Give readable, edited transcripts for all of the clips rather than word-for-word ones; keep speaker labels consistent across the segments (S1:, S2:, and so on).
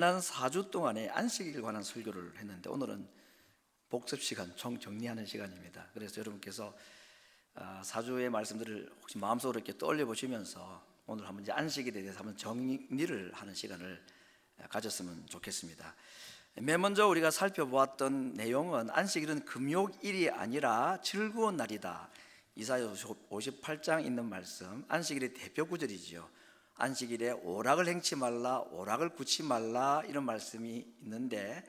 S1: 지난 4주 동안에 안식일에 관한 설교를 했는데 오늘은 복습 시간, 정리하는 시간입니다. 그래서 여러분께서 4주의 말씀들을 혹시 마음속으로 이렇게 떠올려 보시면서 오늘 한번 이제 안식일에 대해서 한번 정리를 하는 시간을 가졌으면 좋겠습니다. 맨 먼저 우리가 살펴보았던 내용은 안식일은 금요일이 아니라 즐거운 날이다. 이사야 58장 있는 말씀, 안식일의 대표 구절이지요. 안식일에 오락을 행치 말라, 오락을 굳지 말라, 이런 말씀이 있는데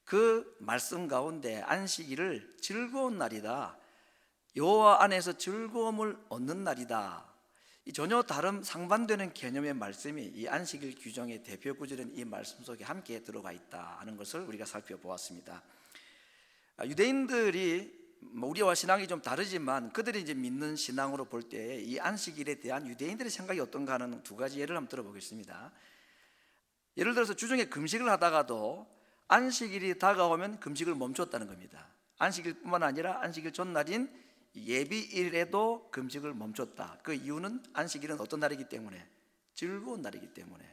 S1: 그 말씀 가운데 안식일을 즐거운 날이다, 여호와 안에서 즐거움을 얻는 날이다, 이 전혀 다른 상반되는 개념의 말씀이 이 안식일 규정의 대표 구절인 이 말씀 속에 함께 들어가 있다 하는 것을 우리가 살펴보았습니다. 유대인들이 우리와 신앙이 좀 다르지만 그들이 이제 믿는 신앙으로 볼 때 이 안식일에 대한 유대인들의 생각이 어떤가 하는 두 가지 예를 한번 들어보겠습니다. 예를 들어서 주중에 금식을 하다가도 안식일이 다가오면 금식을 멈췄다는 겁니다. 안식일뿐만 아니라 안식일 전날인 예비일에도 금식을 멈췄다. 그 이유는 안식일은 어떤 날이기 때문에? 즐거운 날이기 때문에.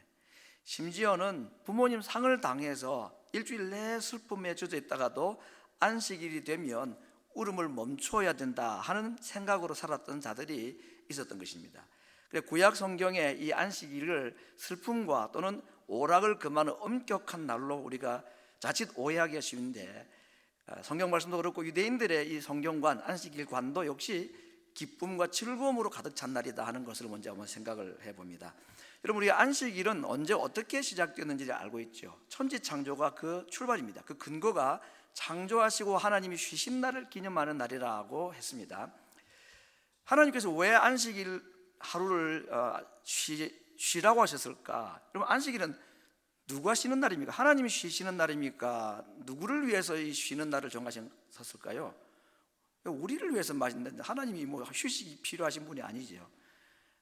S1: 심지어는 부모님 상을 당해서 일주일 내에 슬픔에 젖어 있다가도 안식일이 되면 울음을 멈춰야 된다 하는 생각으로 살았던 자들이 있었던 것입니다. 그래서 구약 성경에 이 안식일을 슬픔과 또는 오락을 금하는 엄격한 날로 우리가 자칫 오해하기가 쉬운데, 성경 말씀도 그렇고 유대인들의 이 성경관, 안식일관도 역시 기쁨과 즐거움으로 가득 찬 날이다 하는 것을 먼저 한번 생각을 해봅니다. 여러분, 우리가 안식일은 언제 어떻게 시작되었는지를 알고 있죠. 천지창조가 그 출발입니다. 그 근거가 창조하시고 하나님이 쉬신 날을 기념하는 날이라고 했습니다. 하나님께서 왜 안식일 하루를 쉬라고 하셨을까? 그럼 안식일은 누가 쉬는 날입니까? 하나님이 쉬시는 날입니까? 누구를 위해서 이 쉬는 날을 정하셨을까요? 우리를 위해서 마신다는데 하나님이 뭐 휴식이 필요하신 분이 아니죠.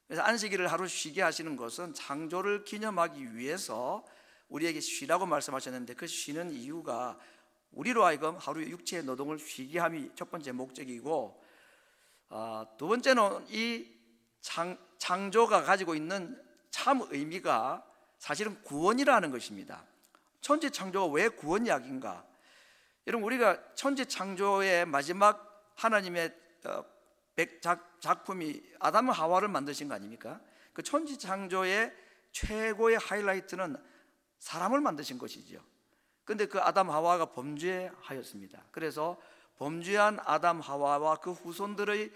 S1: 그래서 안식일을 하루 쉬게 하시는 것은 창조를 기념하기 위해서 우리에게 쉬라고 말씀하셨는데, 그 쉬는 이유가 우리로 하여금 하루 육체의 노동을 쉬게 함이 첫 번째 목적이고, 두 번째는 이 창조가 가지고 있는 참 의미가 사실은 구원이라는 것입니다. 천지 창조가 왜 구원 이야기인가? 여러분, 우리가 천지 창조의 마지막 하나님의 작품이 아담과 하와를 만드신 거 아닙니까? 그 천지 창조의 최고의 하이라이트는 사람을 만드신 것이죠. 그런데 그 아담 하와가 범죄하였습니다. 그래서 범죄한 아담 하와와 그 후손들의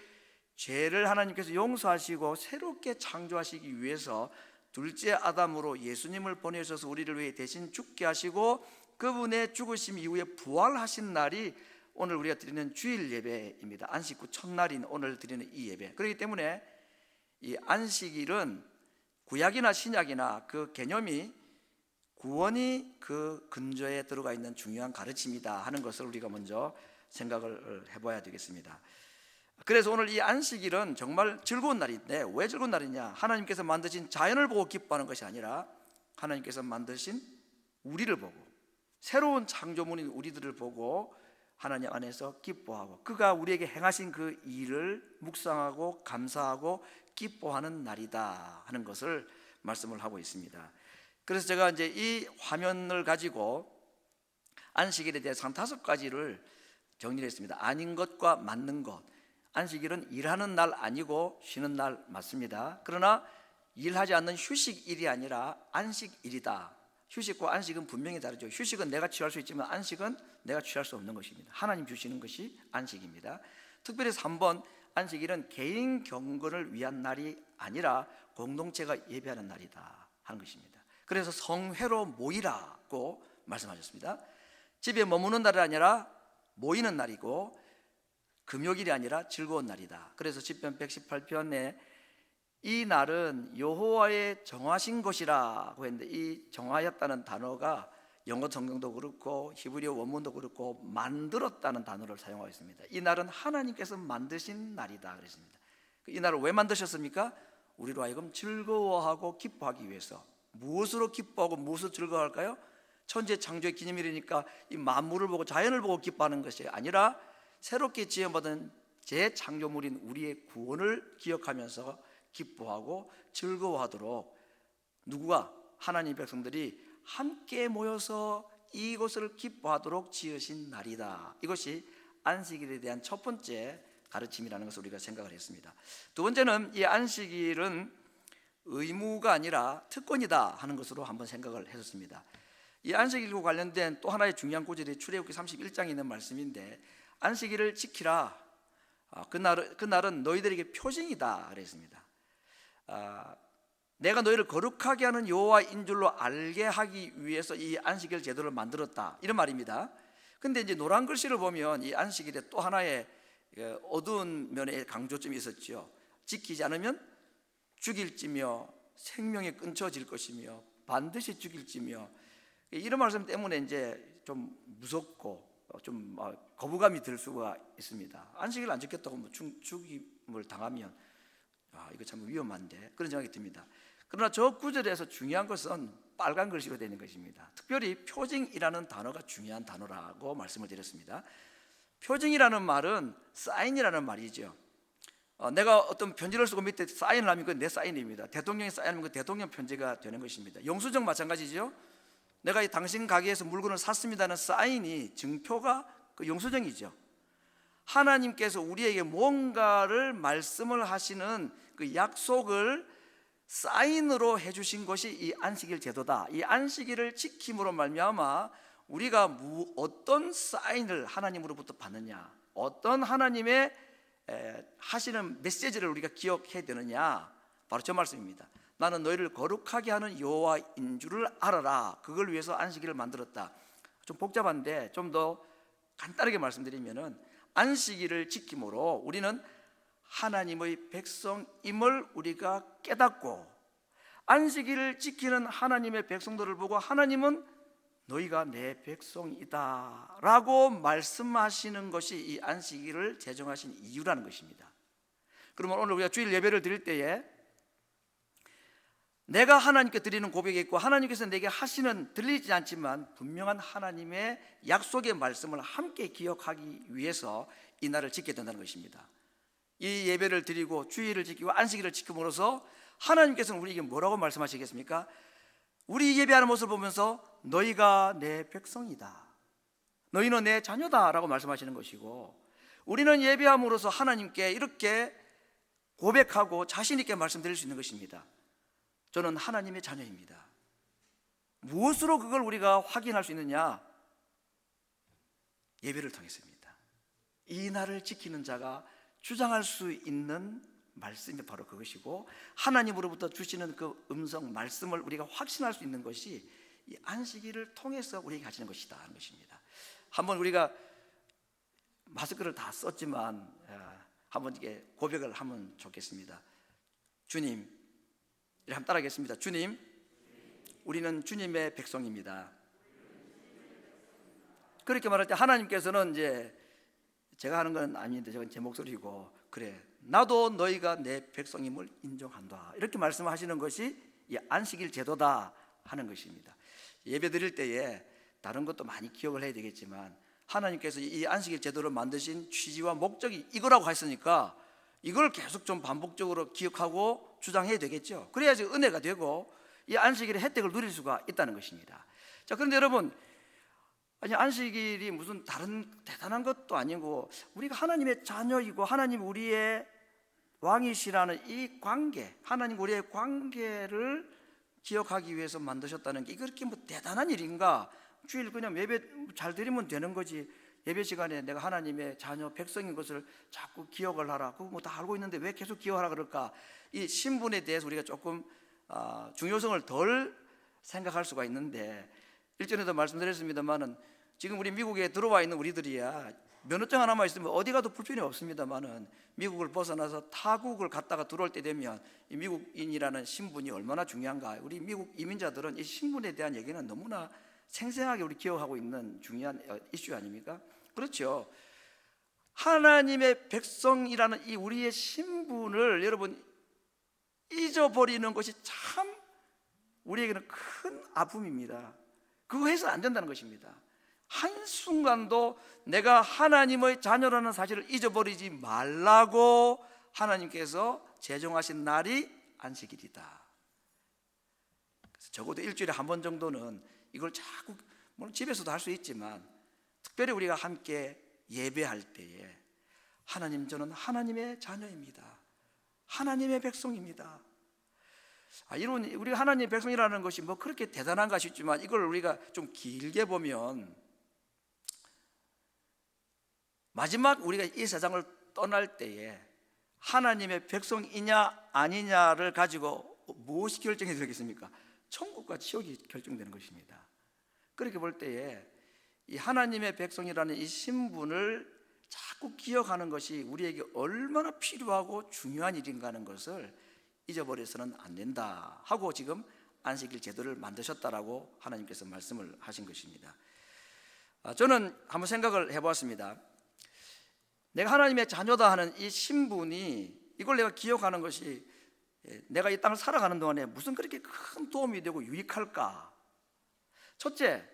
S1: 죄를 하나님께서 용서하시고 새롭게 창조하시기 위해서 둘째 아담으로 예수님을 보내셔서 우리를 위해 대신 죽게 하시고 그분의 죽으심 이후에 부활하신 날이 오늘 우리가 드리는 주일 예배입니다. 안식 후 첫날인 오늘 드리는 이 예배. 그렇기 때문에 이 안식일은 구약이나 신약이나 그 개념이 구원이 그 근저에 들어가 있는 중요한 가르침이다 하는 것을 우리가 먼저 생각을 해봐야 되겠습니다. 그래서 오늘 이 안식일은 정말 즐거운 날인데, 왜 즐거운 날이냐? 하나님께서 만드신 자연을 보고 기뻐하는 것이 아니라 하나님께서 만드신 우리를 보고, 새로운 창조물인 우리들을 보고 하나님 안에서 기뻐하고 그가 우리에게 행하신 그 일을 묵상하고 감사하고 기뻐하는 날이다 하는 것을 말씀을 하고 있습니다. 그래서 제가 이제 이 화면을 가지고 안식일에 대해서 한 5가지를 정리를 했습니다. 아닌 것과 맞는 것. 안식일은 일하는 날 아니고 쉬는 날 맞습니다. 그러나 일하지 않는 휴식일이 아니라 안식일이다. 휴식과 안식은 분명히 다르죠. 휴식은 내가 취할 수 있지만 안식은 내가 취할 수 없는 것입니다. 하나님 주시는 것이 안식입니다. 특별히 3번, 안식일은 개인 경건을 위한 날이 아니라 공동체가 예배하는 날이다 하는 것입니다. 그래서 성회로 모이라고 말씀하셨습니다. 집에 머무는 날이 아니라 모이는 날이고 금요일이 아니라 즐거운 날이다. 그래서 시편 118편에 이 날은 여호와의 정하신 것이라고 했는데, 이 정하였다는 단어가 영어 성경도 그렇고 히브리어 원문도 그렇고 만들었다는 단어를 사용하고 있습니다. 이 날은 하나님께서 만드신 날이다 그랬습니다. 이 날을 왜 만드셨습니까? 우리로 하여금 즐거워하고 기뻐하기 위해서. 무엇으로 기뻐하고 무엇으로 즐거워할까요? 천재 창조의 기념일이니까 이 만물을 보고 자연을 보고 기뻐하는 것이 아니라 새롭게 지어받은 재창조물인 우리의 구원을 기억하면서 기뻐하고 즐거워하도록, 누구가? 하나님 백성들이 함께 모여서 이것을 기뻐하도록 지으신 날이다. 이것이 안식일에 대한 첫 번째 가르침이라는 것을 우리가 생각을 했습니다. 두 번째는 이 안식일은 의무가 아니라 특권이다 하는 것으로 한번 생각을 했었습니다. 이 안식일과 관련된 또 하나의 중요한 구절이 출애굽기 31장에 있는 말씀인데, 안식일을 지키라. 그날은 너희들에게 표징이다 그랬습니다. 내가 너희를 거룩하게 하는 여호와인 줄로 알게 하기 위해서 이 안식일 제도를 만들었다, 이런 말입니다. 근데 이제 노란 글씨를 보면 이 안식일에 또 하나의 어두운 면의 강조점이 있었죠. 지키지 않으면 죽일지며 생명이 끊어질 것이며 반드시 죽일지며, 이런 말씀 때문에 이제 좀 무섭고 좀 거부감이 들 수가 있습니다. 안식일 안 지켰다고 뭐 죽임을 당하면 이거 참 위험한데, 그런 생각이 듭니다. 그러나 저 구절에서 중요한 것은 빨간 글씨로 되는 것입니다. 특별히 표징이라는 단어가 중요한 단어라고 말씀을 드렸습니다. 표징이라는 말은 사인이라는 말이죠. 내가 어떤 편지를 쓰고 밑에 사인을 하면 그건 내 사인입니다. 대통령이 사인하면 그 대통령 편지가 되는 것입니다. 영수증 마찬가지죠. 내가 이 당신 가게에서 물건을 샀습니다는 사인이, 증표가 그 영수증이죠. 하나님께서 우리에게 뭔가를 말씀을 하시는 그 약속을 사인으로 해주신 것이 이 안식일 제도다. 이 안식일을 지킴으로 말미암아 우리가 어떤 사인을 하나님으로부터 받느냐, 어떤 하나님의 하시는 메시지를 우리가 기억해야 되느냐, 바로 저 말씀입니다. 나는 너희를 거룩하게 하는 여호와인 줄을 알아라. 그걸 위해서 안식일을 만들었다. 좀 복잡한데 좀 더 간단하게 말씀드리면은, 안식일을 지킴으로 우리는 하나님의 백성임을 우리가 깨닫고, 안식일을 지키는 하나님의 백성들을 보고 하나님은 너희가 내 백성이다 라고 말씀하시는 것이 이 안식일을 제정하신 이유라는 것입니다. 그러면 오늘 우리가 주일 예배를 드릴 때에 내가 하나님께 드리는 고백이 있고 하나님께서 내게 하시는, 들리지 않지만 분명한 하나님의 약속의 말씀을 함께 기억하기 위해서 이 날을 지켜야 된다는 것입니다. 이 예배를 드리고 주일을 지키고 안식일을 지킴으로써 하나님께서는 우리에게 뭐라고 말씀하시겠습니까? 우리 예배하는 모습을 보면서 너희가 내 백성이다, 너희는 내 자녀다 라고 말씀하시는 것이고, 우리는 예배함으로써 하나님께 이렇게 고백하고 자신 있게 말씀드릴 수 있는 것입니다. 저는 하나님의 자녀입니다. 무엇으로 그걸 우리가 확인할 수 있느냐? 예배를 통해서입니다. 이 날을 지키는 자가 주장할 수 있는 말씀이 바로 그것이고, 하나님으로부터 주시는 그 음성 말씀을 우리가 확신할 수 있는 것이 이 안식일을 통해서 우리에게 가지는 것이다 하는 것입니다. 한번 우리가 마스크를 다 썼지만 한번 이게 고백을 하면 좋겠습니다. 주님, 이렇게 한번 따라하겠습니다. 주님, 우리는 주님의 백성입니다. 그렇게 말할 때 하나님께서는 이제 제가 하는 건 아닌데, 저건 제 목소리고, 그래 나도 너희가 내 백성임을 인정한다, 이렇게 말씀하시는 것이 이 안식일 제도다 하는 것입니다. 예배 드릴 때에 다른 것도 많이 기억을 해야 되겠지만, 하나님께서 이 안식일 제도를 만드신 취지와 목적이 이거라고 했으니까 이걸 계속 좀 반복적으로 기억하고 주장해야 되겠죠. 그래야지 은혜가 되고 이 안식일의 혜택을 누릴 수가 있다는 것입니다. 자, 그런데 여러분, 아니 안식일이 무슨 다른 대단한 것도 아니고 우리가 하나님의 자녀이고 하나님 우리의 왕이시라는 이 관계, 하나님 우리의 관계를 기억하기 위해서 만드셨다는 게, 이게 그렇게 뭐 대단한 일인가? 주일 그냥 예배 잘 드리면 되는 거지, 예배 시간에 내가 하나님의 자녀 백성인 것을 자꾸 기억을 하라, 그거 뭐 다 알고 있는데 왜 계속 기억하라 그럴까? 이 신분에 대해서 우리가 조금 중요성을 덜 생각할 수가 있는데, 일전에도 말씀드렸습니다만은 지금 우리 미국에 들어와 있는 우리들이야 면허증 하나만 있으면 어디 가도 불편이 없습니다만은, 미국을 벗어나서 타국을 갔다가 들어올 때 되면 이 미국인이라는 신분이 얼마나 중요한가. 우리 미국 이민자들은 이 신분에 대한 얘기는 너무나 생생하게 우리 기억하고 있는 중요한 이슈 아닙니까? 그렇죠. 하나님의 백성이라는 이 우리의 신분을 여러분 잊어버리는 것이 참 우리에게는 큰 아픔입니다. 그거 해서는 안 된다는 것입니다. 한순간도 내가 하나님의 자녀라는 사실을 잊어버리지 말라고 하나님께서 제정하신 날이 안식일이다. 그래서 적어도 일주일에 한 번 정도는 이걸 자꾸 물론 집에서도 할 수 있지만 특별히 우리가 함께 예배할 때에 하나님, 저는 하나님의 자녀입니다. 하나님의 백성입니다. 이런 우리가 하나님의 백성이라는 것이 뭐 그렇게 대단한가 싶지만 이걸 우리가 좀 길게 보면 마지막 우리가 이 세상을 떠날 때에 하나님의 백성이냐 아니냐를 가지고 무엇이 결정이 되겠습니까? 천국과 지옥이 결정되는 것입니다. 그렇게 볼 때에 이 하나님의 백성이라는 이 신분을 자꾸 기억하는 것이 우리에게 얼마나 필요하고 중요한 일인가 하는 것을 잊어버려서는 안 된다 하고 지금 안식일 제도를 만드셨다라고 하나님께서 말씀을 하신 것입니다. 저는 한번 생각을 해보았습니다. 내가 하나님의 자녀다 하는 이 신분이, 이걸 내가 기억하는 것이 내가 이 땅을 살아가는 동안에 무슨 그렇게 큰 도움이 되고 유익할까? 첫째,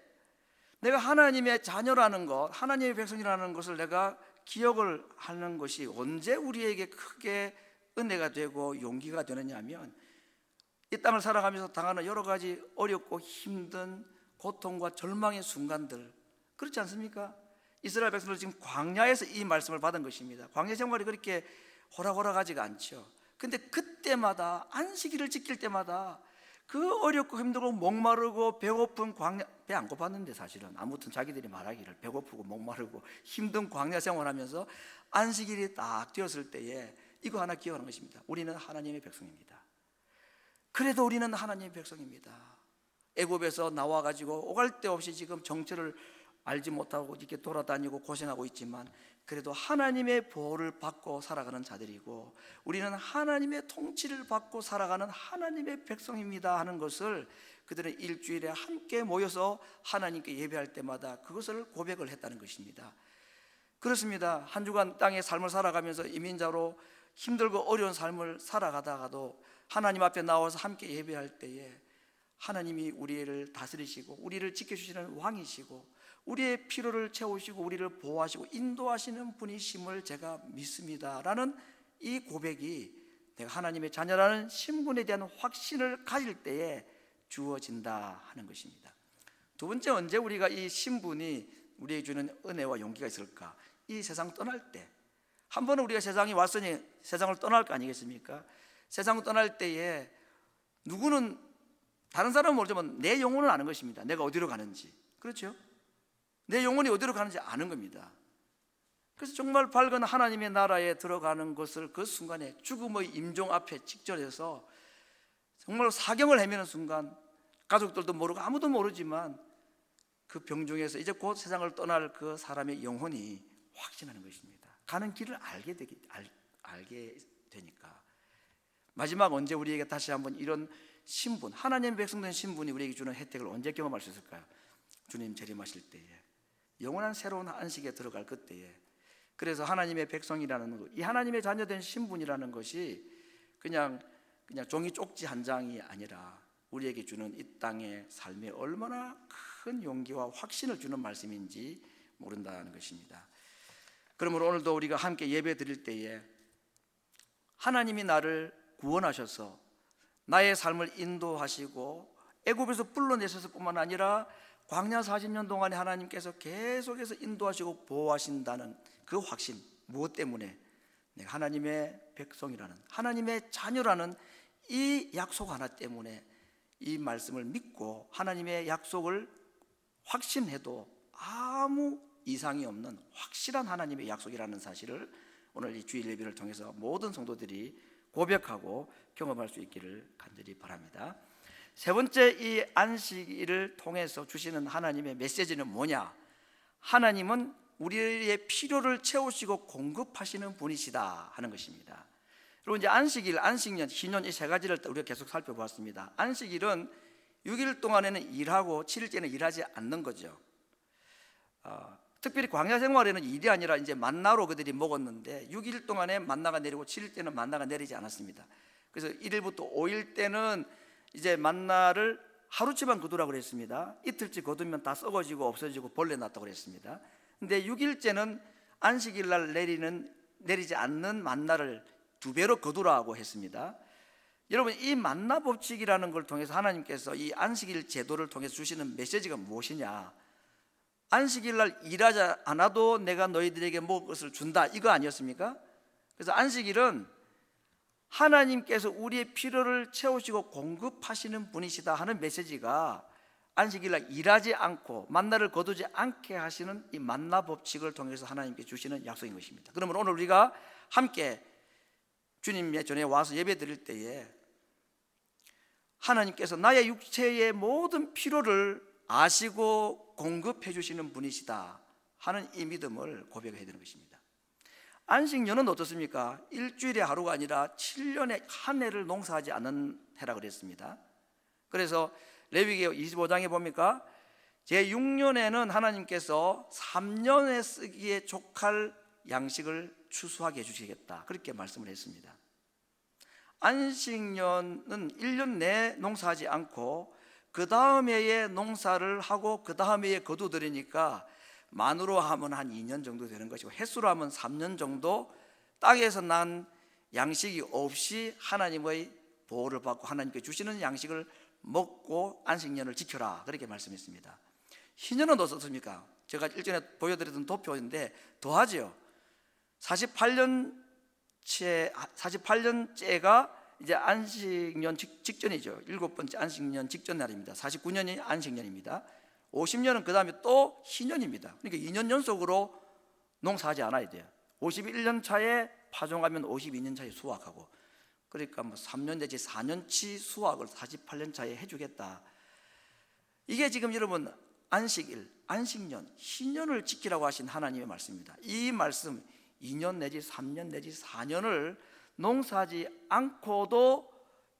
S1: 내가 하나님의 자녀라는 것, 하나님의 백성이라는 것을 내가 기억을 하는 것이 언제 우리에게 크게 은혜가 되고 용기가 되느냐 하면 이 땅을 살아가면서 당하는 여러 가지 어렵고 힘든 고통과 절망의 순간들, 그렇지 않습니까? 이스라엘 백성들 지금 광야에서 이 말씀을 받은 것입니다. 광야 생활이 그렇게 호락호락하지가 않죠. 근데 그때마다 안식일을 지킬 때마다 그 어렵고 힘들고 목마르고 배고픈 광야, 배 안 고팠는데 사실은 아무튼 자기들이 말하기를 배고프고 목마르고 힘든 광야 생활하면서 안식일이 딱 되었을 때에 이거 하나 기억하는 것입니다. 우리는 하나님의 백성입니다. 그래도 우리는 하나님의 백성입니다. 애굽에서 나와가지고 오갈 데 없이 지금 정체를 알지 못하고 이렇게 돌아다니고 고생하고 있지만 그래도 하나님의 보호를 받고 살아가는 자들이고 우리는 하나님의 통치를 받고 살아가는 하나님의 백성입니다 하는 것을 그들은 일주일에 함께 모여서 하나님께 예배할 때마다 그것을 고백을 했다는 것입니다. 그렇습니다. 한 주간 땅의 삶을 살아가면서 이민자로 힘들고 어려운 삶을 살아가다가도 하나님 앞에 나와서 함께 예배할 때에 하나님이 우리를 다스리시고 우리를 지켜주시는 왕이시고 우리의 필요를 채우시고 우리를 보호하시고 인도하시는 분이심을 제가 믿습니다 라는 이 고백이 내가 하나님의 자녀라는 신분에 대한 확신을 가질 때에 주어진다 하는 것입니다. 두 번째, 언제 우리가 이 신분이 우리에게 주는 은혜와 용기가 있을까? 이 세상 떠날 때, 한 번은 우리가 세상에 왔으니 세상을 떠날 거 아니겠습니까? 세상을 떠날 때에 누구는, 다른 사람은 모르지만 내 영혼을 아는 것입니다. 내가 어디로 가는지. 그렇죠? 내 영혼이 어디로 가는지 아는 겁니다. 그래서 정말 밝은 하나님의 나라에 들어가는 것을 그 순간에 죽음의 임종 앞에 직전해서 정말 사경을 헤매는 순간, 가족들도 모르고 아무도 모르지만 그 병중에서 이제 곧 세상을 떠날 그 사람의 영혼이 확신하는 것입니다. 가는 길을 알게 되니까. 마지막 언제 우리에게 다시 한번 이런 신분, 하나님의 백성된 신분이 우리에게 주는 혜택을 언제 경험할 수 있을까요? 주님 재림하실 때에, 영원한 새로운 안식에 들어갈 그때에. 그래서 하나님의 백성이라는 것, 이 하나님의 자녀된 신분이라는 것이 그냥 종이 쪽지 한 장이 아니라 우리에게 주는 이 땅의 삶에 얼마나 큰 용기와 확신을 주는 말씀인지 모른다는 것입니다. 그러므로 오늘도 우리가 함께 예배 드릴 때에 하나님이 나를 구원하셔서 나의 삶을 인도하시고 애굽에서 불러내셨을 뿐만 아니라 광야 40년 동안에 하나님께서 계속해서 인도하시고 보호하신다는 그 확신, 무엇 때문에? 내가 하나님의 백성이라는, 하나님의 자녀라는 이 약속 하나 때문에 이 말씀을 믿고 하나님의 약속을 확신해도 아무 이상이 없는 확실한 하나님의 약속이라는 사실을 오늘 이 주일 예배를 통해서 모든 성도들이 고백하고 경험할 수 있기를 간절히 바랍니다. 세 번째, 이 안식일을 통해서 주시는 하나님의 메시지는 뭐냐? 하나님은 우리의 필요를 채우시고 공급하시는 분이시다 하는 것입니다. 그리고 이제 안식일, 안식년, 신년 이 세 가지를 우리가 계속 살펴보았습니다. 안식일은 6일 동안에는 일하고 7일째는 일하지 않는 거죠. 특별히 광야 생활에는 일이 아니라 이제 만나로 그들이 먹었는데 6일 동안에 만나가 내리고 7일 때는 만나가 내리지 않았습니다. 그래서 1일부터 5일 때는 이제 만나를 하루치만 거두라고 그랬습니다. 이틀치 거두면 다 썩어지고 없어지고 벌레 났다고 그랬습니다. 근데 6일째는 안식일 날 내리지 않는 만나를 2배로 거두라고 했습니다. 여러분, 이 만나 법칙이라는 걸 통해서 하나님께서 이 안식일 제도를 통해서 주시는 메시지가 무엇이냐? 안식일 날 일하지 않아도 내가 너희들에게 먹을 것을 준다, 이거 아니었습니까? 그래서 안식일은 하나님께서 우리의 필요를 채우시고 공급하시는 분이시다 하는 메시지가 안식일 날 일하지 않고 만나를 거두지 않게 하시는 이 만나 법칙을 통해서 하나님께 주시는 약속인 것입니다. 그러면 오늘 우리가 함께 주님의 전에 와서 예배 드릴 때에 하나님께서 나의 육체의 모든 필요를 아시고 공급해 주시는 분이시다 하는 이 믿음을 고백해야 되는 것입니다. 안식년은 어떻습니까? 일주일에 하루가 아니라 7년에 한 해를 농사하지 않는 해라 그랬습니다. 그래서 레위기 25장에 보니까 제6년에는 하나님께서 3년에 쓰기에 족할 양식을 추수하게 해주시겠다, 그렇게 말씀을 했습니다. 안식년은 1년 내에 농사하지 않고 그 다음 해에 농사를 하고 그 다음 해에 거두들이니까 만으로 하면 한 2년 정도 되는 것이고 횟수로 하면 3년 정도 땅에서 난 양식이 없이 하나님의 보호를 받고 하나님께 주시는 양식을 먹고 안식년을 지켜라, 그렇게 말씀했습니다. 희년은 어떻습니까? 제가 일전에 보여드렸던 도표인데 더하죠. 48년째가 이제 안식년 직전이죠. 7번째 안식년 직전 날입니다. 49년이 안식년입니다. 50년은 그 다음에 또 희년입니다. 그러니까 2년 연속으로 농사하지 않아야 돼요. 51년 차에 파종하면 52년 차에 수확하고, 그러니까 뭐 3년 내지 4년치 수확을 48년 차에 해주겠다. 이게 지금 여러분 안식일, 안식년, 희년을 지키라고 하신 하나님의 말씀입니다. 이 말씀 2년 내지 3년 내지 4년을 농사하지 않고도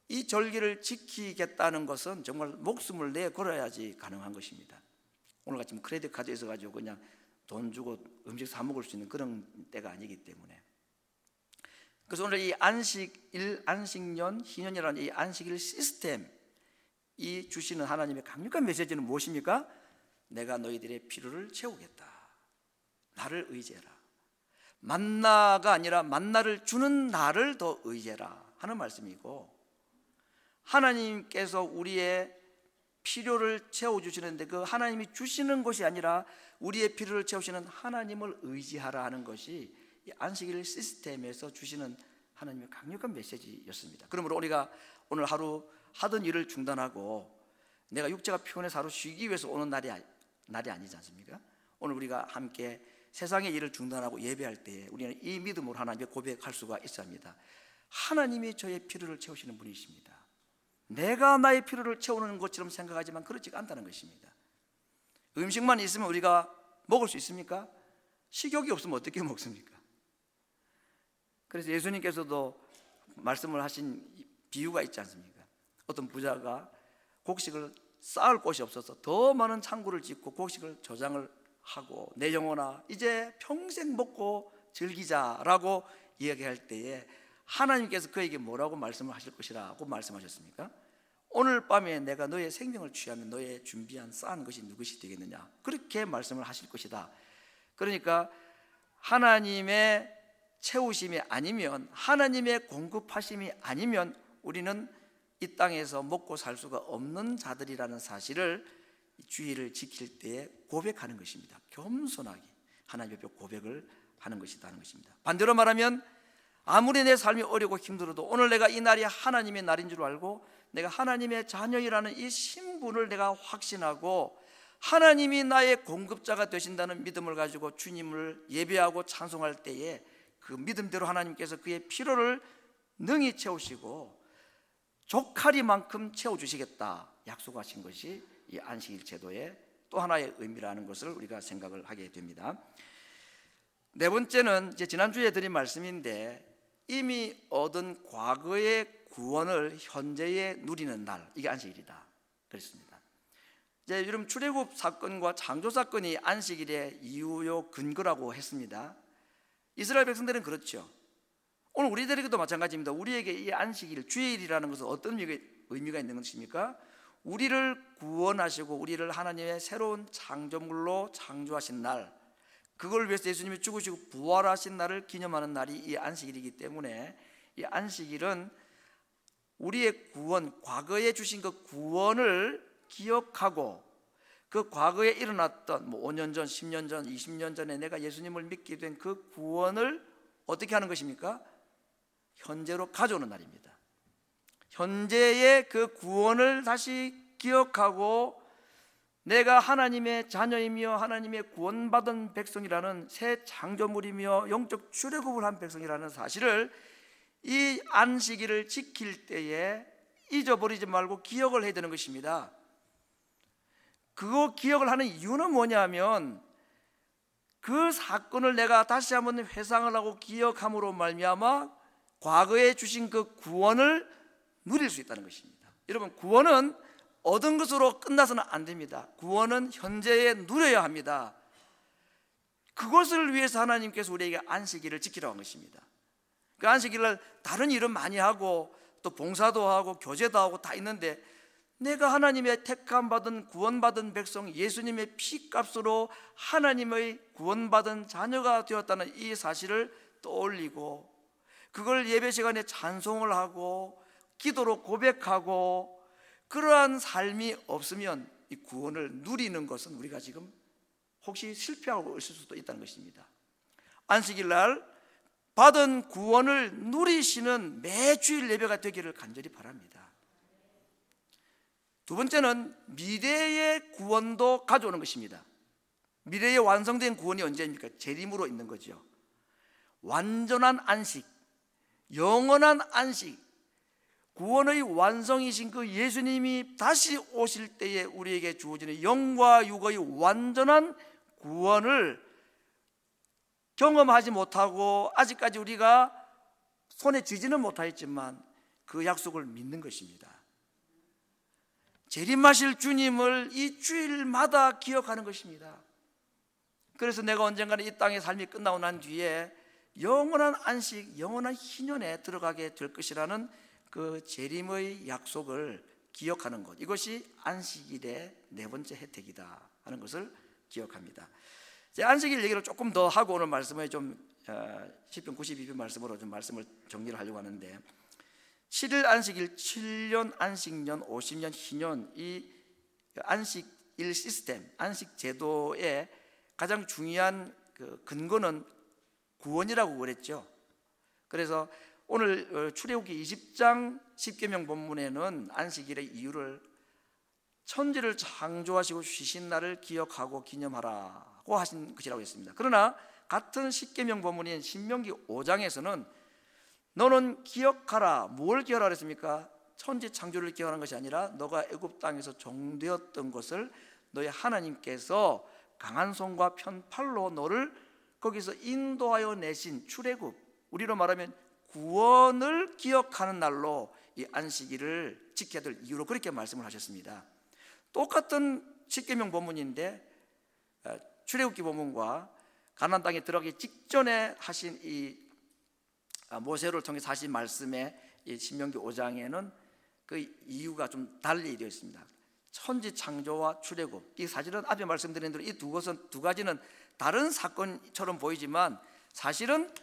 S1: 이 절기를 지키겠다는 것은 정말 목숨을 내 걸어야지 가능한 것입니다. 오늘같이 크레딧 카드 있어가지고 그냥 돈 주고 음식 사 먹을 수 있는 그런 때가 아니기 때문에. 그래서 오늘 이 안식일, 안식년, 희년이라는 이 안식일 시스템, 이 주시는 하나님의 강력한 메시지는 무엇입니까? 내가 너희들의 필요를 채우겠다. 나를 의지해라. 만나가 아니라 만나를 주는 나를 더 의지해라 하는 말씀이고, 하나님께서 우리의 필요를 채워주시는데 그 하나님이 주시는 것이 아니라 우리의 필요를 채우시는 하나님을 의지하라 하는 것이 이 안식일 시스템에서 주시는 하나님의 강력한 메시지였습니다. 그러므로 우리가 오늘 하루 하던 일을 중단하고 내가 육체가 피곤해서 하루 쉬기 위해서 오는 날이 아니지 않습니까? 오늘 우리가 함께 세상의 일을 중단하고 예배할 때에 우리는 이 믿음으로 하나님께 고백할 수가 있어야 합니다. 하나님이 저의 필요를 채우시는 분이십니다. 내가 나의 필요를 채우는 것처럼 생각하지만 그렇지가 않다는 것입니다. 음식만 있으면 우리가 먹을 수 있습니까? 식욕이 없으면 어떻게 먹습니까? 그래서 예수님께서도 말씀을 하신 비유가 있지 않습니까? 어떤 부자가 곡식을 쌓을 곳이 없어서 더 많은 창고를 짓고 곡식을 저장을 하고 내 영혼아 이제 평생 먹고 즐기자라고 이야기할 때에 하나님께서 그에게 뭐라고 말씀을 하실 것이라고 말씀하셨습니까? 오늘 밤에 내가 너의 생명을 취하면 너의 준비한 쌓은 것이 누구시 되겠느냐, 그렇게 말씀을 하실 것이다. 그러니까 하나님의 채우심이 아니면, 하나님의 공급하심이 아니면 우리는 이 땅에서 먹고 살 수가 없는 자들이라는 사실을 주의를 지킬 때에 고백하는 것입니다. 겸손하게 하나님 앞에 고백을 하는 것이다 하는 것입니다. 반대로 말하면 아무리 내 삶이 어렵고 힘들어도 오늘 내가 이 날이 하나님의 날인 줄 알고 내가 하나님의 자녀이라는 이 신분을 내가 확신하고 하나님이 나의 공급자가 되신다는 믿음을 가지고 주님을 예배하고 찬송할 때에 그 믿음대로 하나님께서 그의 필요를 능히 채우시고 족하리만큼 채워주시겠다 약속하신 것이 이 안식일 제도의 또 하나의 의미라는 것을 우리가 생각을 하게 됩니다. 네 번째는 이제 지난주에 드린 말씀인데, 이미 얻은 과거의 구원을 현재에 누리는 날, 이게 안식일이다 그랬습니다. 이제 여러분 출애굽 사건과 창조 사건이 안식일의 이유요 근거라고 했습니다. 이스라엘 백성들은 그렇죠. 오늘 우리들에게도 마찬가지입니다. 우리에게 이 안식일, 주일이라는 것은 어떤 의미가 있는 것입니까? 우리를 구원하시고 우리를 하나님의 새로운 창조물로 창조하신 날, 그걸 위해서 예수님이 죽으시고 부활하신 날을 기념하는 날이 이 안식일이기 때문에 이 안식일은 우리의 구원, 과거에 주신 그 구원을 기억하고 그 과거에 일어났던 5년 전, 10년 전, 20년 전에 내가 예수님을 믿게 된 그 구원을 어떻게 하는 것입니까? 현재로 가져오는 날입니다. 현재의 그 구원을 다시 기억하고 내가 하나님의 자녀이며 하나님의 구원받은 백성이라는 새 창조물이며 영적 출애굽을 한 백성이라는 사실을 이 안식일을 지킬 때에 잊어버리지 말고 기억을 해야 되는 것입니다. 그거 기억을 하는 이유는 뭐냐면 그 사건을 내가 다시 한번 회상을 하고 기억함으로 말미암아 과거에 주신 그 구원을 누릴 수 있다는 것입니다. 여러분, 구원은 얻은 것으로 끝나서는 안 됩니다. 구원은 현재에 누려야 합니다. 그것을 위해서 하나님께서 우리에게 안식일을 지키라고 한 것입니다. 그 안식일날 다른 일은 많이 하고 또 봉사도 하고 교제도 하고 다 있는데 내가 하나님의 택함 받은 구원받은 백성, 예수님의 피값으로 하나님의 구원받은 자녀가 되었다는 이 사실을 떠올리고 그걸 예배 시간에 찬송을 하고 기도로 고백하고 그러한 삶이 없으면 이 구원을 누리는 것은 우리가 지금 혹시 실패하고 있을 수도 있다는 것입니다. 안식일날 받은 구원을 누리시는 매주일 예배가 되기를 간절히 바랍니다. 두 번째는 미래의 구원도 가져오는 것입니다. 미래의 완성된 구원이 언제입니까? 재림으로 있는 거죠. 완전한 안식, 영원한 안식, 구원의 완성이신 그 예수님이 다시 오실 때에 우리에게 주어지는 영과 육의 완전한 구원을 경험하지 못하고 아직까지 우리가 손에 쥐지는 못하였지만 그 약속을 믿는 것입니다. 재림하실 주님을 이 주일마다 기억하는 것입니다. 그래서 내가 언젠가는 이 땅의 삶이 끝나고 난 뒤에 영원한 안식, 영원한 희년에 들어가게 될 것이라는 그 재림의 약속을 기억하는 것, 이것이 안식일의 네 번째 혜택이다 하는 것을 기억합니다. 안식일 얘기를 조금 더 하고 오늘 말씀을 좀 10편 92편 말씀으로 좀 말씀을 정리를 하려고 하는데 7일 안식일, 7년 안식년, 50년 희년, 이 안식일 시스템, 안식 제도의 가장 중요한 그 근거는 구원이라고 그랬죠. 그래서 오늘 출애굽기 20장 10계명 본문에는 안식일의 이유를 천지를 창조하시고 쉬신 날을 기억하고 기념하라고 하신 것이라고 했습니다. 그러나 같은 10계명 본문인 신명기 5장에서는 너는 기억하라, 뭘 기억하라 그랬습니까? 천지 창조를 기억하는 것이 아니라 너가 애굽 땅에서 종되었던 것을 너의 하나님께서 강한 손과 편팔로 너를 거기서 인도하여 내신 출애굽, 우리로 말하면 구원을 기억하는 날로 이 안식일을 지켜야 될 이유로 그렇게 말씀을 하셨습니다. 똑같은 십계명 본문인데 출애굽기 본문과 가나안 땅에 들어가기 직전에 하신 이 모세를 통해서 하신 말씀의 이 신명기 5장에는 그 이유가 좀 달리 되어 있습니다. 천지 창조와 출애굽, 이 사실은 앞에 말씀드린 대로 이 두 가지는 다른 사건처럼 보이지만 사실은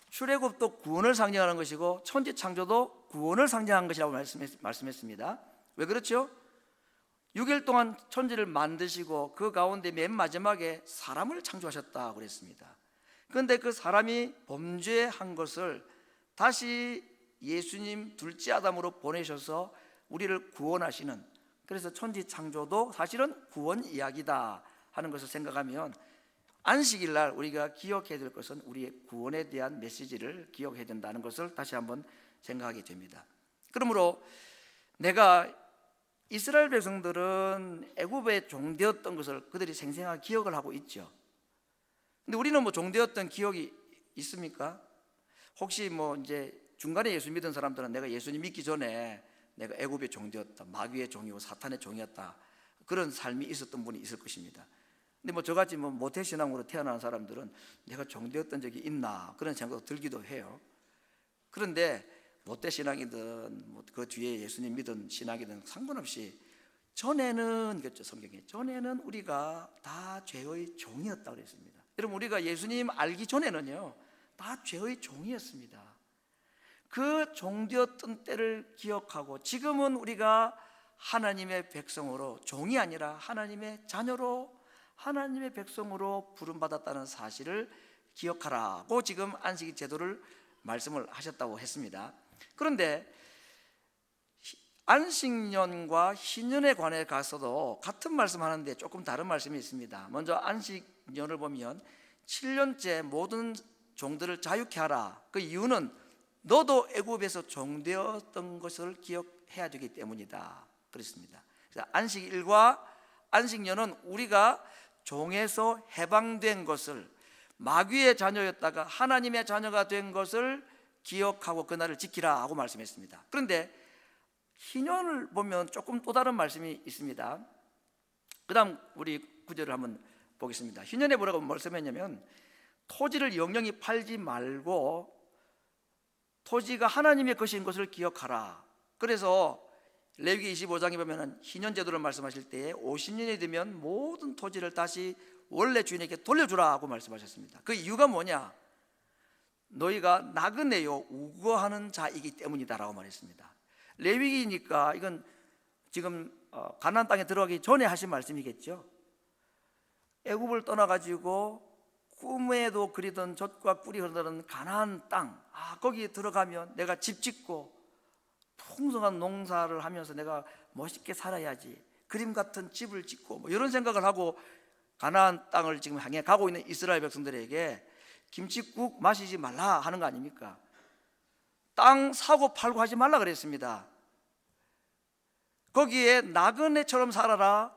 S1: 출애굽도 구원을 상징하는 것이고 천지 창조도 구원을 상징하는 것이라고 말씀했습니다. 왜 그렇죠? 6일 동안 천지를 만드시고 그 가운데 맨 마지막에 사람을 창조하셨다고 그랬습니다. 그런데 그 사람이 범죄한 것을 다시 예수님 둘째 아담으로 보내셔서 우리를 구원하시는, 그래서 천지 창조도 사실은 구원 이야기다 하는 것을 생각하면 안식일 날 우리가 기억해야 될 것은 우리의 구원에 대한 메시지를 기억해야 된다는 것을 다시 한번 생각하게 됩니다. 그러므로 내가 이스라엘 백성들은 애굽에 종되었던 것을 그들이 생생하게 기억을 하고 있죠. 근데 우리는 뭐 종되었던 기억이 있습니까? 혹시 뭐 이제 중간에 예수 믿은 사람들은 내가 예수님 믿기 전에 내가 애굽의 종되었다, 마귀의 종이고 사탄의 종이었다, 그런 삶이 있었던 분이 있을 것입니다. 근데 뭐 저같이 뭐 모태신앙으로 태어난 사람들은 내가 종되었던 적이 있나 그런 생각도 들기도 해요. 그런데 모태신앙이든 뭐 그 뒤에 예수님 믿은 신앙이든 상관없이 전에는, 그렇죠, 성경에 전에는 우리가 다 죄의 종이었다고 그랬습니다. 여러분, 우리가 예수님 알기 전에는요 다 죄의 종이었습니다. 그 종되었던 때를 기억하고 지금은 우리가 하나님의 백성으로, 종이 아니라 하나님의 자녀로, 하나님의 백성으로 부름받았다는 사실을 기억하라고 지금 안식 제도를 말씀을 하셨다고 했습니다. 그런데 안식년과 희년에 관해 가서도 같은 말씀하는데 조금 다른 말씀이 있습니다. 먼저 안식년을 보면 7년째 모든 종들을 자유케 하라. 그 이유는 너도 애굽에서 종되었던 것을 기억해야 되기 때문이다 그랬습니다. 그래서 안식일과 안식년은 우리가 종에서 해방된 것을, 마귀의 자녀였다가 하나님의 자녀가 된 것을 기억하고 그날을 지키라 하고 말씀했습니다. 그런데 희년을 보면 조금 또 다른 말씀이 있습니다. 그 다음 우리 구절을 한번 보겠습니다. 희년에 뭐라고 말씀했냐면 토지를 영영히 팔지 말고 토지가 하나님의 것인 것을 기억하라. 그래서 레위기 25장에 보면 희년 제도를 말씀하실 때에 50년이 되면 모든 토지를 다시 원래 주인에게 돌려주라 하고 말씀하셨습니다. 그 이유가 뭐냐? 너희가 나그네요 우거하는 자이기 때문이다라고 말했습니다. 레위기니까 이건 지금 가나안 땅에 들어가기 전에 하신 말씀이겠죠. 애굽을 떠나가지고 꿈에도 그리던 젖과 꿀이 흐르는 가나안 땅, 거기에 들어가면 내가 집 짓고 풍성한 농사를 하면서 내가 멋있게 살아야지, 그림 같은 집을 짓고 뭐 이런 생각을 하고 가나안 땅을 지금 향해 가고 있는 이스라엘 백성들에게 김칫국 마시지 말라 하는 거 아닙니까? 땅 사고 팔고 하지 말라 그랬습니다. 거기에 나그네처럼 살아라.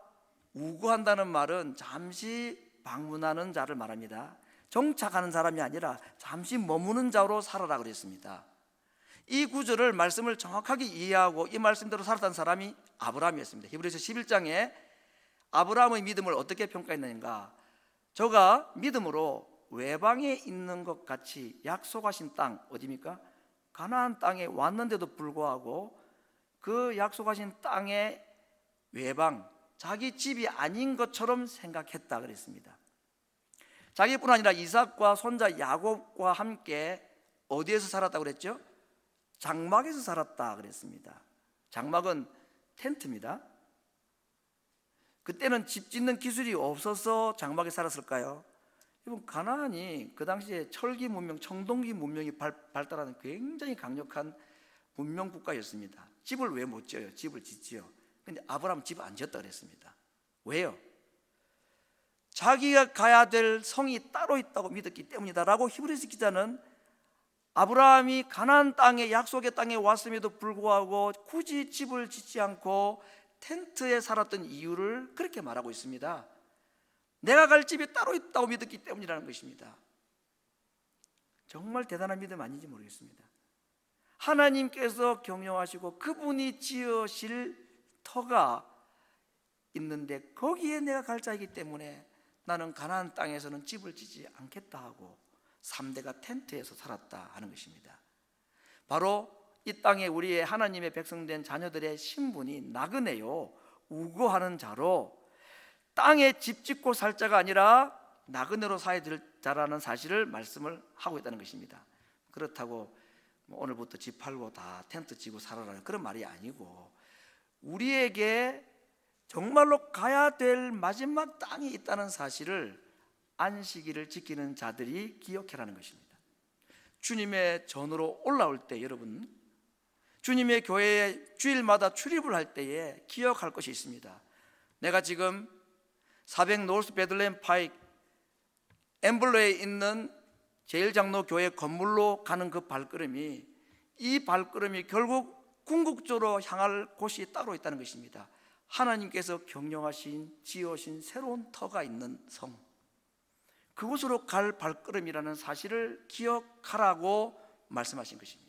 S1: 우거한다는 말은 잠시 방문하는 자를 말합니다. 정착하는 사람이 아니라 잠시 머무는 자로 살아라 그랬습니다. 이 구절을 말씀을 정확하게 이해하고 이 말씀대로 살았던 사람이 아브라함이었습니다. 히브리서 11장에 아브라함의 믿음을 어떻게 평가했는가? 저가 믿음으로 외방에 있는 것 같이 약속하신 땅, 어디입니까? 가나안 땅에 왔는데도 불구하고 그 약속하신 땅의 외방, 자기 집이 아닌 것처럼 생각했다 그랬습니다. 자기뿐 아니라 이삭과 손자 야곱과 함께 어디에서 살았다고 그랬죠? 장막에서 살았다 그랬습니다. 장막은 텐트입니다. 그때는 집 짓는 기술이 없어서 장막에 살았을까요? 여러분, 가나안이 그 당시에 철기 문명, 청동기 문명이 발달하는 굉장히 강력한 문명 국가였습니다. 집을 왜 못 지어요? 집을 짓지요. 근데 아브라함은 집을 안 지었다 그랬습니다. 왜요? 자기가 가야 될 성이 따로 있다고 믿었기 때문이다라고 히브리서 기자는 아브라함이 가나안 땅에, 약속의 땅에 왔음에도 불구하고 굳이 집을 짓지 않고 텐트에 살았던 이유를 그렇게 말하고 있습니다. 내가 갈 집이 따로 있다고 믿었기 때문이라는 것입니다. 정말 대단한 믿음 아닌지 모르겠습니다. 하나님께서 경영하시고 그분이 지으실 터가 있는데 거기에 내가 갈 자이기 때문에 나는 가나안 땅에서는 집을 짓지 않겠다 하고 3대가 텐트에서 살았다 하는 것입니다. 바로 이 땅에 우리의 하나님의 백성된 자녀들의 신분이 나그네요 우거하는 자로 땅에 집 짓고 살 자가 아니라 나그네로 살아야 될 자라는 사실을 말씀을 하고 있다는 것입니다. 그렇다고 오늘부터 집 팔고 다 텐트 치고 살아라는 그런 말이 아니고 우리에게 정말로 가야 될 마지막 땅이 있다는 사실을 안식일을 지키는 자들이 기억해라는 것입니다. 주님의 전으로 올라올 때 여러분, 주님의 교회에 주일마다 출입을 할 때에 기억할 것이 있습니다. 내가 지금 400 노스 베들레헴 파이크 엠블러에 있는 제일장로교회 건물로 가는 그 발걸음이, 이 발걸음이 결국 궁극적으로 향할 곳이 따로 있다는 것입니다. 하나님께서 경영하신, 지으신 새로운 터가 있는 성, 그곳으로 갈 발걸음이라는 사실을 기억하라고 말씀하신 것입니다.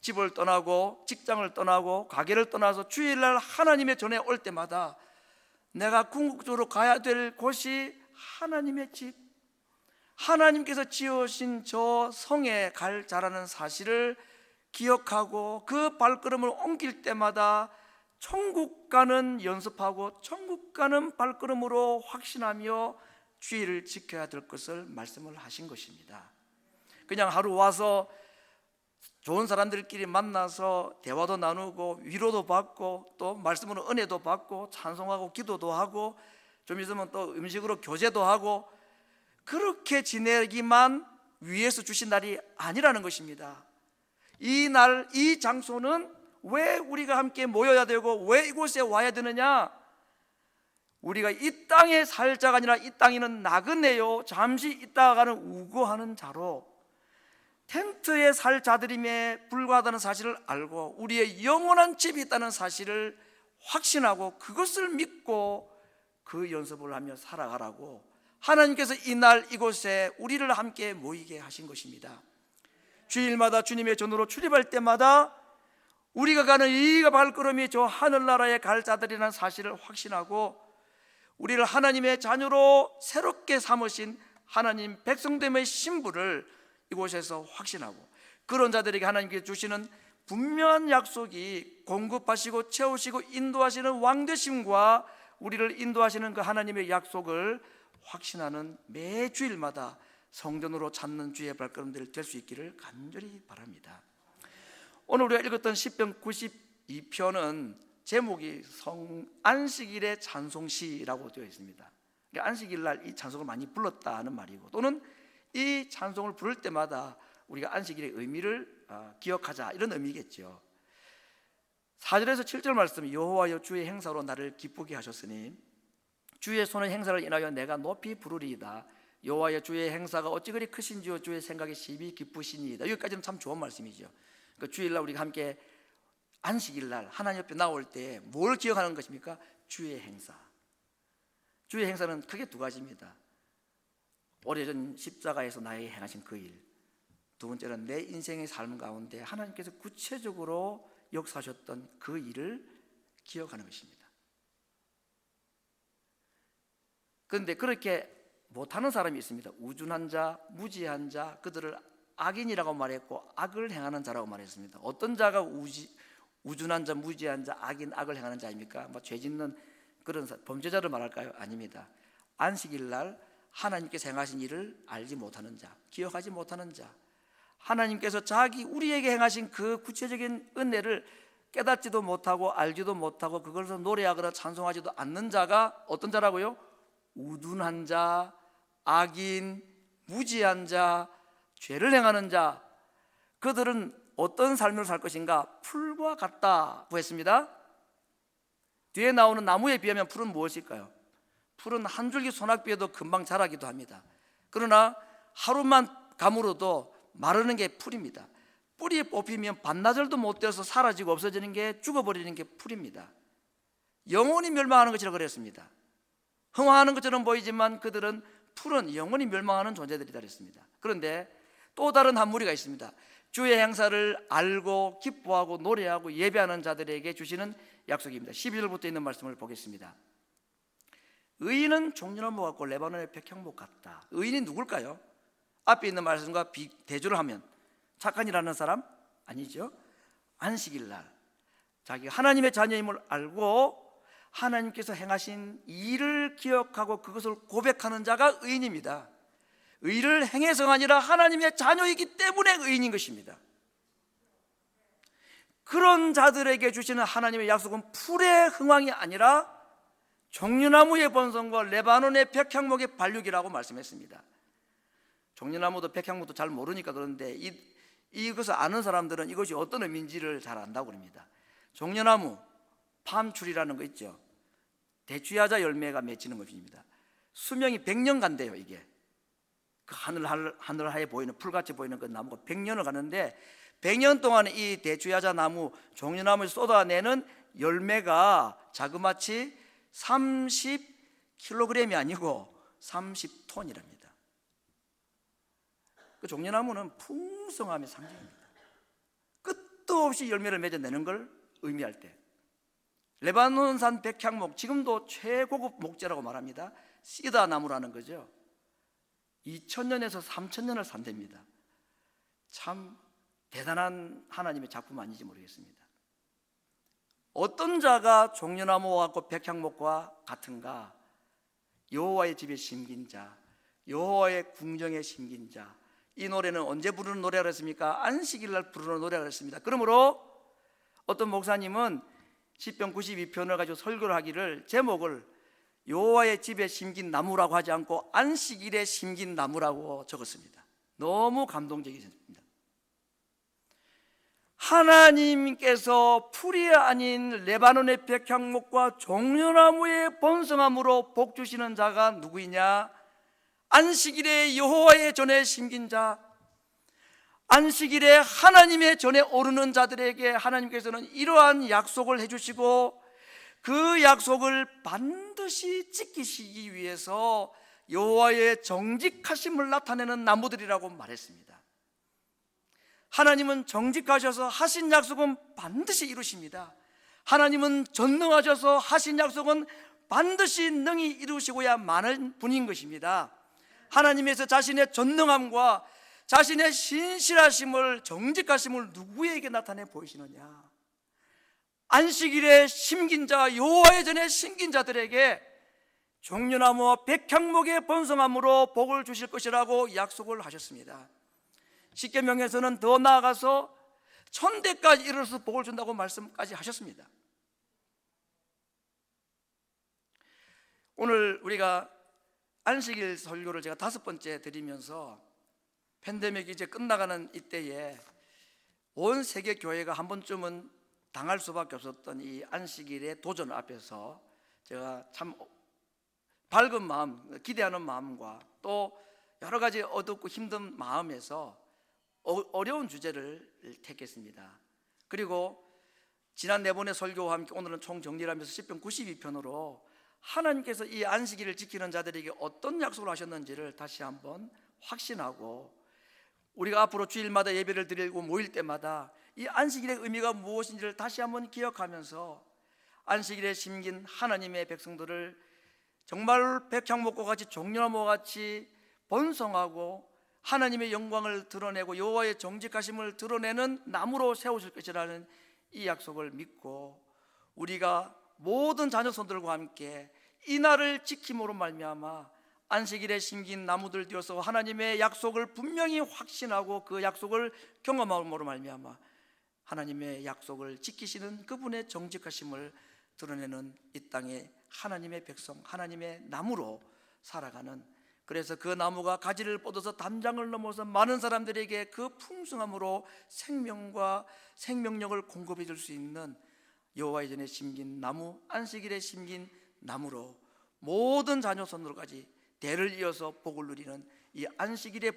S1: 집을 떠나고 직장을 떠나고 가게를 떠나서 주일날 하나님의 전에 올 때마다 내가 궁극적으로 가야 될 곳이 하나님의 집, 하나님께서 지으신 저 성에 갈 자라는 사실을 기억하고 그 발걸음을 옮길 때마다 천국 가는 연습하고 천국 가는 발걸음으로 확신하며 주의를 지켜야 될 것을 말씀을 하신 것입니다. 그냥 하루 와서 좋은 사람들끼리 만나서 대화도 나누고 위로도 받고 또 말씀으로 은혜도 받고 찬송하고 기도도 하고 좀 있으면 또 음식으로 교제도 하고 그렇게 지내기만 위에서 주신 날이 아니라는 것입니다. 이 날, 이 장소는 왜 우리가 함께 모여야 되고 왜 이곳에 와야 되느냐? 우리가 이 땅에 살 자가 아니라 이 땅에는 나그네요 잠시 있다가는 우고하는 자로 텐트에 살 자들임에 불과하다는 사실을 알고 우리의 영원한 집이 있다는 사실을 확신하고 그것을 믿고 그 연습을 하며 살아가라고 하나님께서 이날 이곳에 우리를 함께 모이게 하신 것입니다. 주일마다 주님의 전으로 출입할 때마다 우리가 가는 이 발걸음이 저 하늘나라에 갈 자들이라는 사실을 확신하고 우리를 하나님의 자녀로 새롭게 삼으신 하나님 백성됨의 신분을 이곳에서 확신하고 그런 자들에게 하나님께서 주시는 분명한 약속이 공급하시고 채우시고 인도하시는 왕되심과 우리를 인도하시는 그 하나님의 약속을 확신하는 매 주일마다 성전으로 찾는 주의 발걸음들이 될 수 있기를 간절히 바랍니다. 오늘 우리가 읽었던 시편 92편은 제목이 안식일의 찬송시라고 되어 있습니다. 안식일날 이 찬송을 많이 불렀다는 말이고 또는 이 찬송을 부를 때마다 우리가 안식일의 의미를 기억하자 이런 의미겠죠. 4절에서 7절 말씀 여호와여 주의 행사로 나를 기쁘게 하셨으니 주의 손의 행사를 인하여 내가 높이 부르리이다. 여호와여 주의 행사가 어찌 그리 크신지요 주의 생각이 심히 기쁘시니이다. 여기까지는 참 좋은 말씀이죠. 그 주일날 우리가 함께 안식일날 하나님 옆에 나올 때 뭘 기억하는 것입니까? 주의 행사. 주의 행사는 크게 두 가지입니다. 오래전 십자가에서 나에게 행하신 그 일, 두 번째는 내 인생의 삶 가운데 하나님께서 구체적으로 역사하셨던 그 일을 기억하는 것입니다. 그런데 그렇게 못하는 사람이 있습니다. 우둔한 자, 무지한 자, 그들을 악인이라고 말했고 악을 행하는 자라고 말했습니다. 어떤 자가 우둔한 자, 무지한 자, 악인, 악을 행하는 자입니까? 죄 짓는 그런 범죄자를 말할까요? 아닙니다. 안식일날 하나님께서 행하신 일을 알지 못하는 자, 기억하지 못하는 자, 하나님께서 우리에게 행하신 그 구체적인 은혜를 깨닫지도 못하고 알지도 못하고 그것을 노래하거나 찬송하지도 않는 자가 어떤 자라고요? 우둔한 자, 악인, 무지한 자, 죄를 행하는 자, 그들은 어떤 삶을 살 것인가? 풀과 같다고 했습니다. 뒤에 나오는 나무에 비하면 풀은 무엇일까요? 풀은 한 줄기 소낙비에도 금방 자라기도 합니다. 그러나 하루만 가물어도 마르는 게 풀입니다. 뿌리 뽑히면 반나절도 못 되어서 사라지고 없어지는 게 죽어버리는 게 풀입니다. 영원히 멸망하는 것이라고 그랬습니다. 흥황하는 것처럼 보이지만 그들은 풀은 영원히 멸망하는 존재들이다 그랬습니다. 그런데 또 다른 한 무리가 있습니다. 주의 행사를 알고 기뻐하고 노래하고 예배하는 자들에게 주시는 약속입니다. 12절부터 있는 말씀을 보겠습니다. 의인은 종려나무 같고 레바논의 백향목 같다. 의인이 누굴까요? 앞에 있는 말씀과 대조를 하면 착한 일 하는 사람? 아니죠. 안식일날 자기가 하나님의 자녀임을 알고 하나님께서 행하신 일을 기억하고 그것을 고백하는 자가 의인입니다. 의를 행해서가 아니라 하나님의 자녀이기 때문에 의인인 것입니다. 그런 자들에게 주시는 하나님의 약속은 풀의 흥황이 아니라 종려나무의 번성과 레바논의 백향목의 발육이라고 말씀했습니다. 종려나무도 백향목도 잘 모르니까 그런데 이것을 아는 사람들은 이것이 어떤 의미인지를 잘 안다고 합니다. 종려나무, 팜출이라는 거 있죠. 대추야자 열매가 맺히는 것입니다. 수명이 100년 간대요. 이게 그 하늘하에 보이는 풀같이 보이는 그 나무가 100년을 가는데 100년 동안 이 대추야자 나무, 종려나무에서 쏟아내는 열매가 자그마치 30kg이 아니고 30톤이랍니다. 그 종려나무는 풍성함의 상징입니다. 끝도 없이 열매를 맺어내는 걸 의미할 때 레바논산 백향목, 지금도 최고급 목재라고 말합니다. 시다 나무라는 거죠. 2000년에서 3000년을 산답니다. 참 대단한 하나님의 작품 아닌지 모르겠습니다. 어떤 자가 종려나무와 같고 백향목과 같은가? 여호와의 집에 심긴 자, 여호와의 궁정에 심긴 자, 이 노래는 언제 부르는 노래라 그랬습니까? 안식일 날 부르는 노래라 그랬습니다. 그러므로 어떤 목사님은 시편 92편을 가지고 설교를 하기를 제목을 여호와의 집에 심긴 나무라고 하지 않고 안식일에 심긴 나무라고 적었습니다. 너무 감동적이었습니다. 하나님께서 풀이 아닌 레바논의 백향목과 종려나무의 번성함으로 복 주시는 자가 누구이냐? 안식일에 여호와의 전에 심긴 자, 안식일에 하나님의 전에 오르는 자들에게 하나님께서는 이러한 약속을 해주시고 그 약속을 반드시 지키시기 위해서 여호와의 정직하심을 나타내는 나무들이라고 말했습니다. 하나님은 정직하셔서 하신 약속은 반드시 이루십니다. 하나님은 전능하셔서 하신 약속은 반드시 능히 이루시고야 마는 분인 것입니다. 하나님께서 자신의 전능함과 자신의 신실하심을, 정직하심을 누구에게 나타내 보이시느냐? 안식일에 심긴 자, 여호와의 전에 심긴 자들에게 종려나무와 백향목의 번성함으로 복을 주실 것이라고 약속을 하셨습니다. 십계명에서는 더 나아가서 천대까지 이르러서 복을 준다고 말씀까지 하셨습니다. 오늘 우리가 안식일 설교를 제가 5번째 드리면서 팬데믹이 이제 끝나가는 이때에 온 세계 교회가 한 번쯤은 당할 수밖에 없었던 이 안식일의 도전 앞에서 제가 참 밝은 마음, 기대하는 마음과 또 여러 가지 어둡고 힘든 마음에서 어려운 주제를 택했습니다. 그리고 지난 4번의 설교와 함께 오늘은 총정리를 하면서 시편 92편으로 하나님께서 이 안식일을 지키는 자들에게 어떤 약속을 하셨는지를 다시 한번 확신하고 우리가 앞으로 주일마다 예배를 드리고 모일 때마다 이 안식일의 의미가 무엇인지를 다시 한번 기억하면서 안식일에 심긴 하나님의 백성들을 정말 백향목과 같이 종려나무와 같이 번성하고 하나님의 영광을 드러내고 여호와의 정직하심을 드러내는 나무로 세우실 것이라는 이 약속을 믿고 우리가 모든 자녀손들과 함께 이 날을 지킴으로 말미암아 안식일에 심긴 나무들 되어서 하나님의 약속을 분명히 확신하고 그 약속을 경험함으로 말미암아 하나님의 약속을 지키시는 그분의 정직하심을 드러내는 이 땅의 하나님의 백성, 하나님의 나무로 살아가는, 그래서 그 나무가 가지를 뻗어서 담장을 넘어서 많은 사람들에게 그 풍성함으로 생명과 생명력을 공급해 줄 수 있는 여호와의 전에 심긴 나무, 안식일에 심긴 나무로 모든 자녀손으로까지 대를 이어서 복을 누리는 이 안식일의